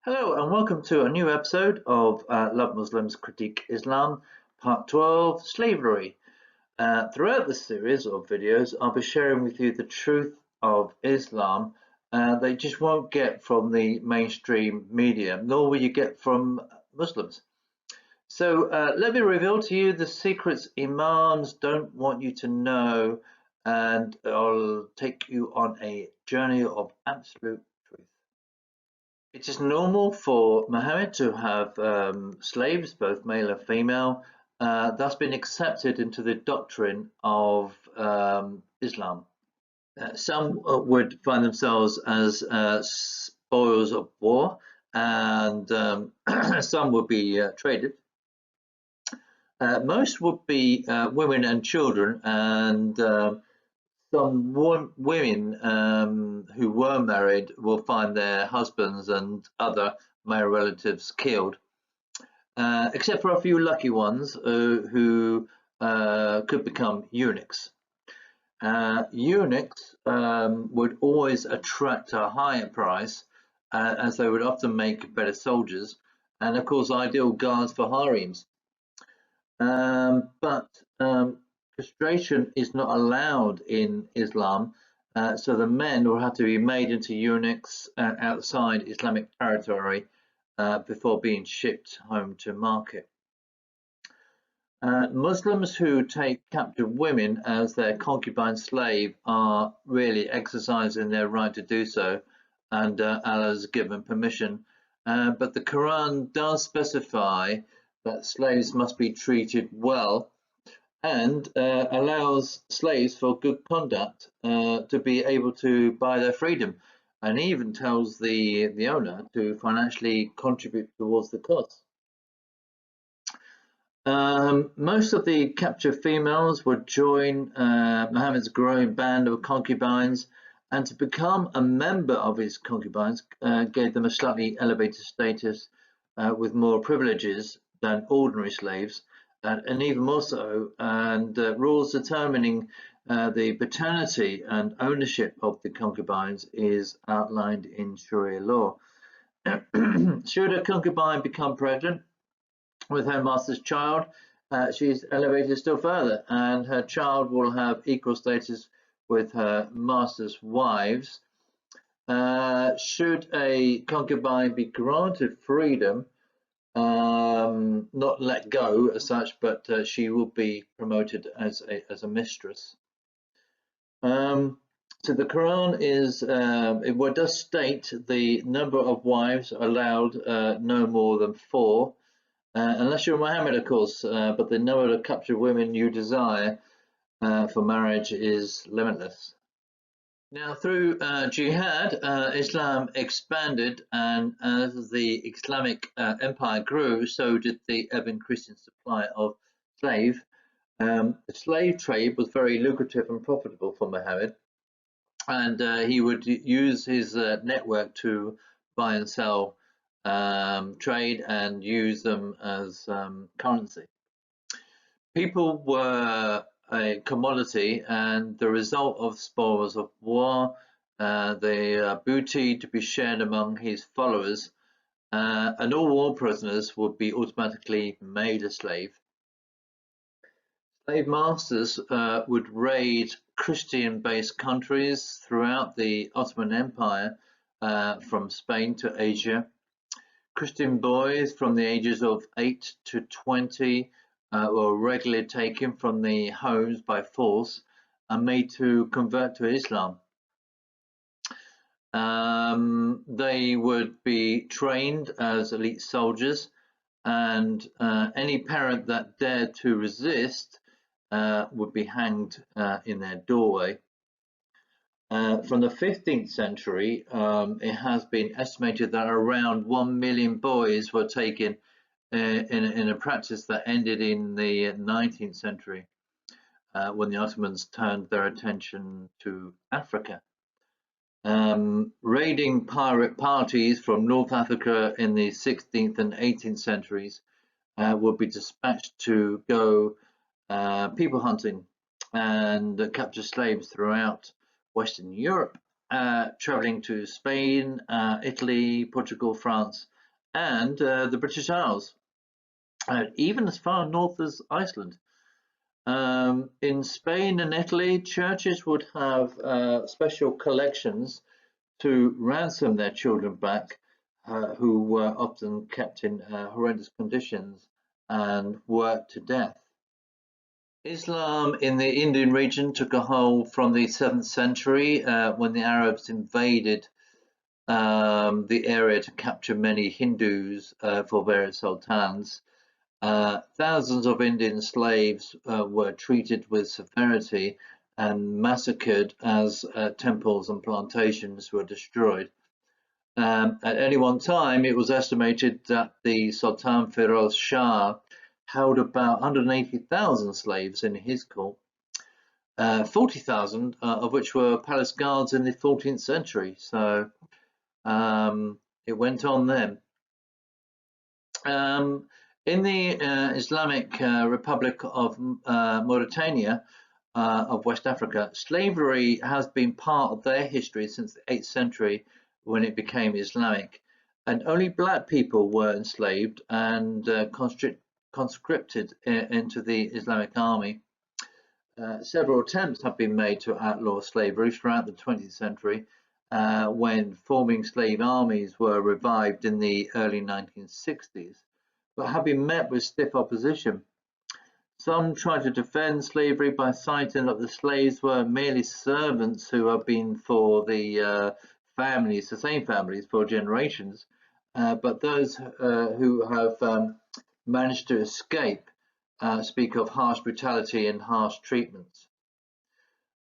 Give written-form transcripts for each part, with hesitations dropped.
Hello and welcome to a new episode of Love Muslims Critique Islam, Part 12, Slavery. Throughout this series of videos, I'll be sharing with you the truth of Islam that you just won't get from the mainstream media, nor will you get from Muslims. So let me reveal to you the secrets Imams don't want you to know, and I'll take you on a journey of absolute truth. It is normal for Muhammad to have slaves, both male and female. That's been accepted into the doctrine of Islam. Some would find themselves as spoils of war, and some would be traded. Most would be women and children, and some women who were married will find their husbands and other male relatives killed, except for a few lucky ones who could become eunuchs. Eunuchs would always attract a higher price, as they would often make better soldiers and, of course, ideal guards for harems. But castration is not allowed in Islam, so the men will have to be made into eunuchs outside Islamic territory before being shipped home to market. Muslims who take captive women as their concubine slave are really exercising their right to do so, and Allah's given permission. But the Quran does specify that slaves must be treated well, and allows slaves for good conduct to be able to buy their freedom, and even tells the owner to financially contribute towards the cost. Most of the captured females would join Muhammad's growing band of concubines, and to become a member of his concubines gave them a slightly elevated status with more privileges than ordinary slaves, and even more so, and rules determining the paternity and ownership of the concubines is outlined in Sharia law. Should a concubine become pregnant with her master's child, she's elevated still further, and her child will have equal status with her master's wives. Should a concubine be granted freedom, not let go as such, but she will be promoted as a mistress. So the Quran is it does state the number of wives allowed, no more than 4, unless you're Muhammad, of course. But the number of captured women you desire for marriage is limitless. Now, through jihad, Islam expanded, and as the Islamic empire grew, so did the ever-increasing supply of slave. The slave trade was very lucrative and profitable for Muhammad, and he would use his network to buy and sell, trade, and use them as currency. People were a commodity, and the result of spoils of war, the booty to be shared among his followers, and all war prisoners would be automatically made a slave. Slave masters would raid Christian-based countries throughout the Ottoman Empire, from Spain to Asia. Christian boys from the ages of 8 to 20 were regularly taken from the homes by force and made to convert to Islam. They would be trained as elite soldiers, and any parent that dared to resist would be hanged in their doorway. From the 15th century, it has been estimated that around 1 million boys were taken in a practice that ended in the 19th century, when the Ottomans turned their attention to Africa. Raiding pirate parties from North Africa in the 16th and 18th centuries would be dispatched to go people hunting and capture slaves throughout Western Europe traveling to Spain, Italy, Portugal, France, and the British Isles, even as far north as Iceland. In Spain and Italy, churches would have special collections to ransom their children back, who were often kept in horrendous conditions and worked to death. Islam in the Indian region took a hold from the 7th century when the Arabs invaded the area to capture many Hindus for various sultans. Thousands of Indian slaves were treated with severity and massacred as temples and plantations were destroyed. At any one time, it was estimated that the Sultan Firoz Shah held about 180,000 slaves in his court, 40,000 of which were palace guards in the 14th century. So it went on then. In the Islamic Republic of Mauritania of West Africa, slavery has been part of their history since the 8th century when it became Islamic, and only black people were enslaved and conscripted into the Islamic army. Several attempts have been made to outlaw slavery throughout the 20th century, when forming slave armies were revived in the early 1960s, but have been met with stiff opposition. Some tried to defend slavery by citing that the slaves were merely servants who have been for the families, the same families, for generations, but those who have managed to escape speak of harsh brutality and harsh treatments.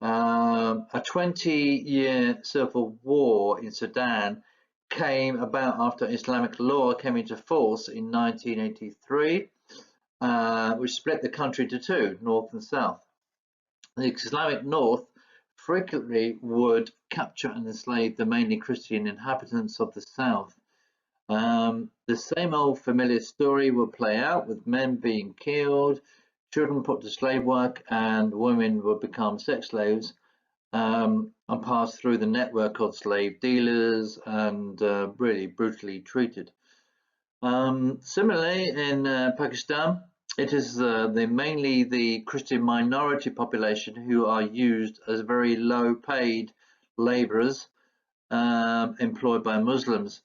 A 20-year civil war in Sudan came about after Islamic law came into force in 1983, which split the country into two, north and south. The Islamic North frequently would capture and enslave the mainly Christian inhabitants of the south. The same old familiar story would play out, with men being killed, children put to slave work, and women would become sex slaves and pass through the network of slave dealers and really brutally treated. Similarly, in Pakistan, it is mainly the Christian minority population who are used as very low-paid labourers employed by Muslims.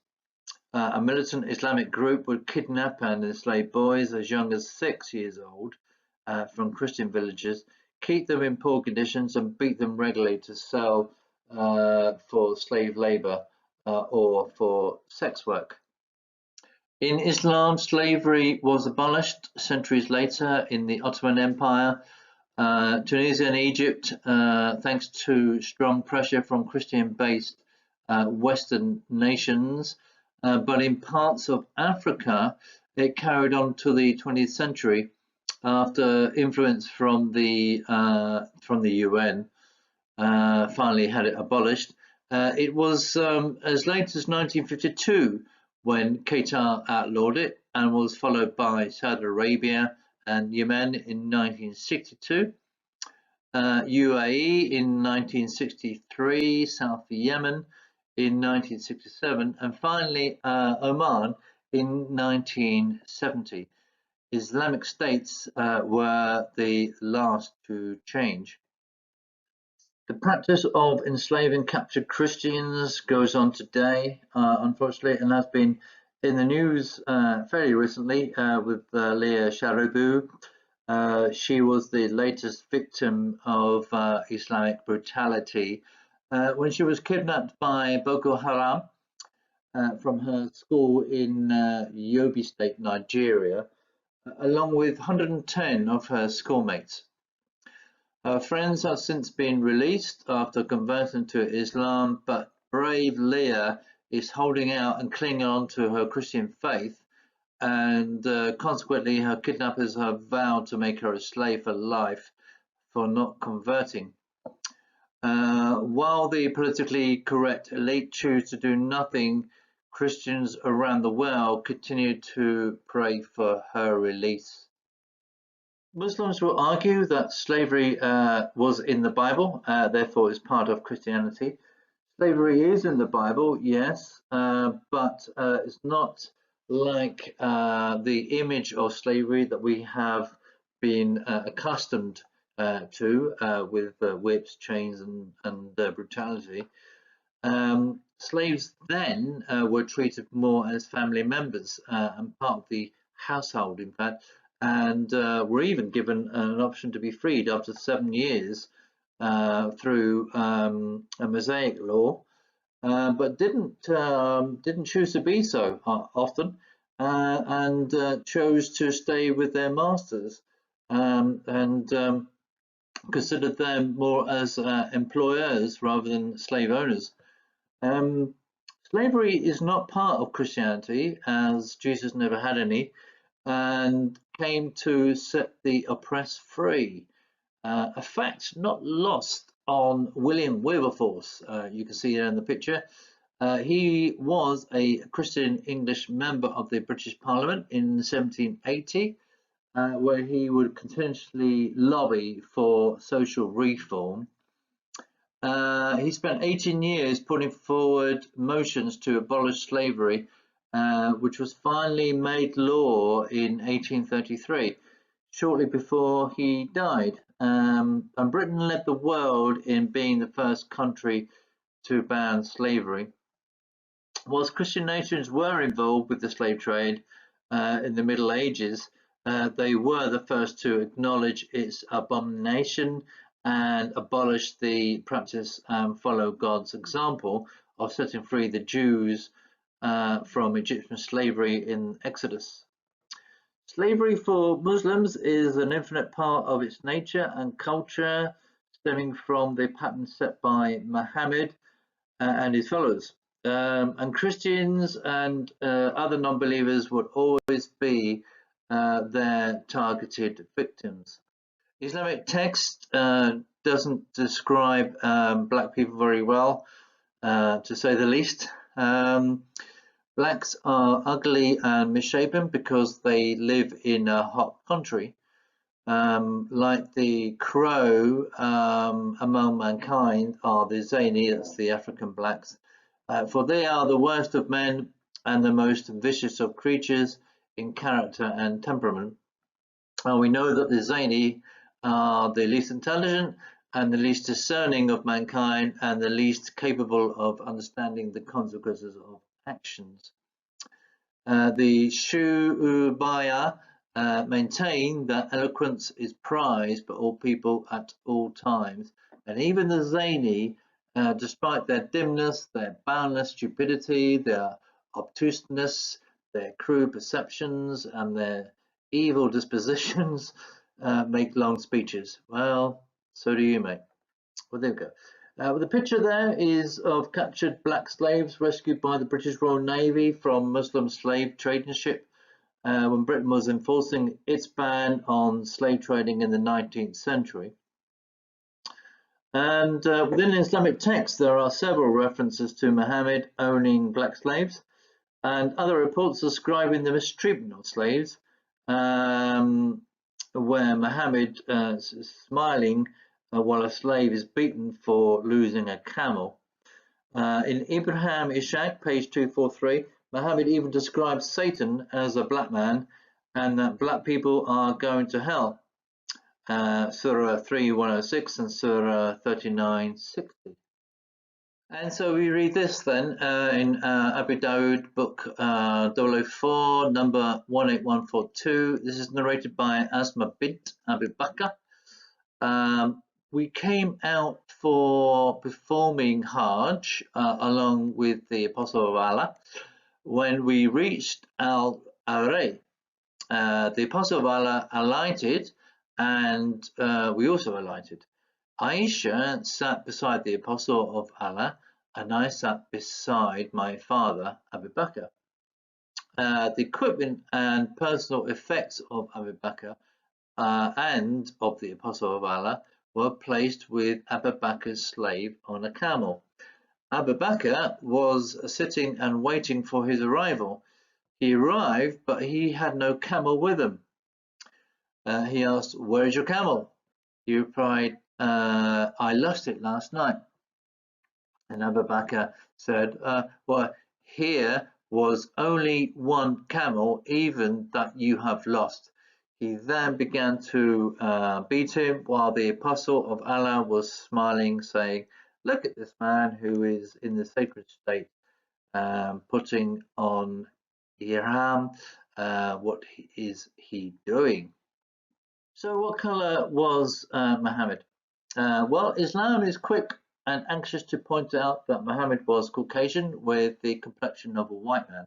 A militant Islamic group would kidnap and enslave boys as young as 6 years old from Christian villages, keep them in poor conditions, and beat them regularly to sell for slave labour or for sex work. In Islam, slavery was abolished centuries later in the Ottoman Empire. Tunisia and Egypt, thanks to strong pressure from Christian-based Western nations, but in parts of Africa, it carried on to the 20th century after influence from the UN finally had it abolished. It was as late as 1952 when Qatar outlawed it, and was followed by Saudi Arabia and Yemen in 1962, UAE in 1963, South Yemen in 1967, and finally Oman in 1970. Islamic states were the last to change. The practice of enslaving captured Christians goes on today, unfortunately, and has been in the news fairly recently with Leah Sharibu. She was the latest victim of Islamic brutality when she was kidnapped by Boko Haram from her school in Yobe State, Nigeria, along with 110 of her schoolmates. Her friends have since been released after converting to Islam, but brave Leah is holding out and clinging on to her Christian faith, and consequently her kidnappers have vowed to make her a slave for life for not converting. While the politically correct elite choose to do nothing, Christians around the world continue to pray for her release. Muslims will argue that slavery was in the Bible, therefore is part of Christianity. Slavery is in the Bible, yes, but it's not like the image of slavery that we have been accustomed to with whips, chains, and brutality. Slaves then were treated more as family members and part of the household, in fact, and were even given an option to be freed after 7 years through a Mosaic law, but didn't choose to be so often, and chose to stay with their masters, and considered them more as employers rather than slave owners. Um, Slavery is not part of Christianity, as Jesus never had any, and came to set the oppressed free. A fact not lost on William Wilberforce. You can see there in the picture. He was a Christian English member of the British Parliament in 1780, where he would continuously lobby for social reform. He spent 18 years putting forward motions to abolish slavery, which was finally made law in 1833, shortly before he died. And Britain led the world in being the first country to ban slavery. Whilst Christian nations were involved with the slave trade in the Middle Ages, they were the first to acknowledge its abomination and abolish the practice and follow God's example of setting free the Jews from Egyptian slavery in Exodus. Slavery for Muslims is an infinite part of its nature and culture, stemming from the pattern set by Muhammad and his followers. And Christians and other non-believers would always be their targeted victims. Islamic text doesn't describe black people very well, to say the least. Blacks are ugly and misshapen because they live in a hot country. Like the crow among mankind are the zany, that's the African blacks, for they are the worst of men and the most vicious of creatures in character and temperament. And we know that the zany are the least intelligent and the least discerning of mankind and the least capable of understanding the consequences of actions. The Shubaya maintain that eloquence is prized by all people at all times, and even the zany, despite their dimness, their boundless stupidity, their obtuseness, their crude perceptions, and their evil dispositions, make long speeches. Well, so do you, mate. Well, there we go. The picture there is of captured black slaves rescued by the British Royal Navy from Muslim slave trading ship when Britain was enforcing its ban on slave trading in the 19th century. And within Islamic texts, there are several references to Muhammad owning black slaves and other reports describing the mistreatment of slaves, where Muhammad is smiling while a slave is beaten for losing a camel. In Ibrahim Ishaq, page 243, Muhammad even describes Satan as a black man and that black people are going to hell. Surah 3:106 and Surah 39:60. And so we read this then in Abu Dawud, book 004, number 18142. This is narrated by Asma bint Abu Bakr. We came out for performing Hajj along with the Apostle of Allah. When we reached Al-Aray, the Apostle of Allah alighted and we also alighted. Aisha sat beside the Apostle of Allah and I sat beside my father Abu Bakr. The equipment and personal effects of Abu Bakr and of the Apostle of Allah were placed with Abu Bakr's slave on a camel. Abu Bakr was sitting and waiting for his arrival. He arrived, but he had no camel with him. He asked, "Where is your camel?" He replied, "I lost it last night." And Abu Bakr said, well, here was only one camel, even that you have lost. He then began to beat him while the apostle of Allah was smiling, saying, look at this man who is in the sacred state, putting on ihram. What is he doing? So what color was Muhammad? Well, Islam is quick and anxious to point out that Muhammad was Caucasian with the complexion of a white man.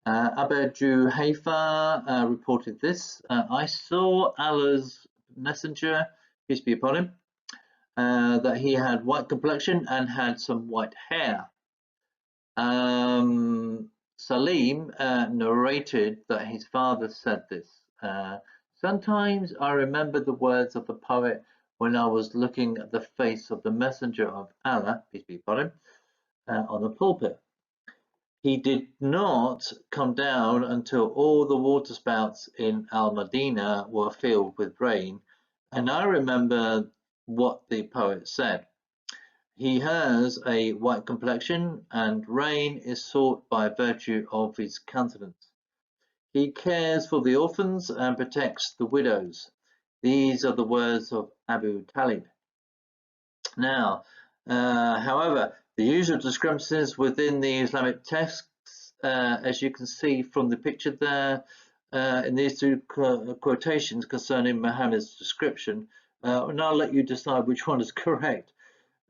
Abu Juhayfa reported this. I saw Allah's messenger, peace be upon him, that he had white complexion and had some white hair. Salim narrated that his father said this. Sometimes I remember the words of the poet when I was looking at the face of the messenger of Allah, peace be upon him, on the pulpit. He did not come down until all the waterspouts in Al-Madinah were filled with rain, and I remember what the poet said. He has a white complexion, and rain is sought by virtue of his countenance. He cares for the orphans and protects the widows. These are the words of Abu Talib. Now, however, the usual discrepancies within the Islamic texts, as you can see from the picture there, in these two quotations concerning Muhammad's description, and I'll let you decide which one is correct.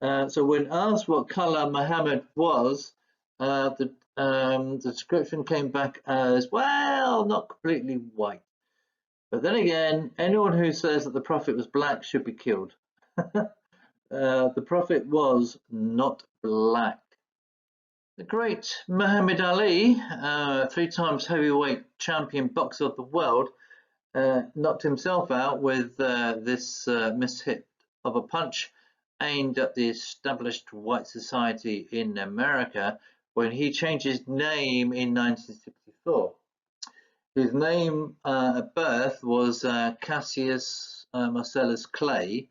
So when asked what color Muhammad was, the description came back as, well, not completely white. But then again, anyone who says that the Prophet was black should be killed. The Prophet was not black. The great Muhammad Ali, 3 times heavyweight champion boxer of the world, knocked himself out with this mishit of a punch aimed at the established white society in America when he changed his name in 1964. His name at birth was Cassius Marcellus Clay,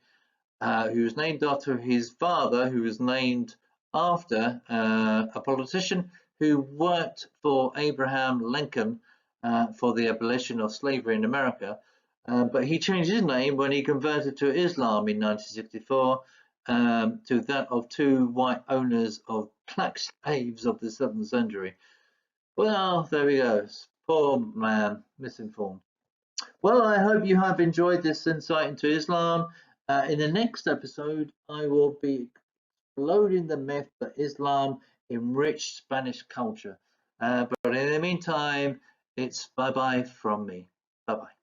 who was named after his father, who was named after a politician who worked for Abraham Lincoln for the abolition of slavery in America. But he changed his name when he converted to Islam in 1964 to that of 2 white owners of black slaves of the 7th century. Well, there we go. Poor man, misinformed. Well, I hope you have enjoyed this insight into Islam. In the next episode, I will be exploding the myth that Islam enriched Spanish culture. But in the meantime, it's bye-bye from me. Bye-bye.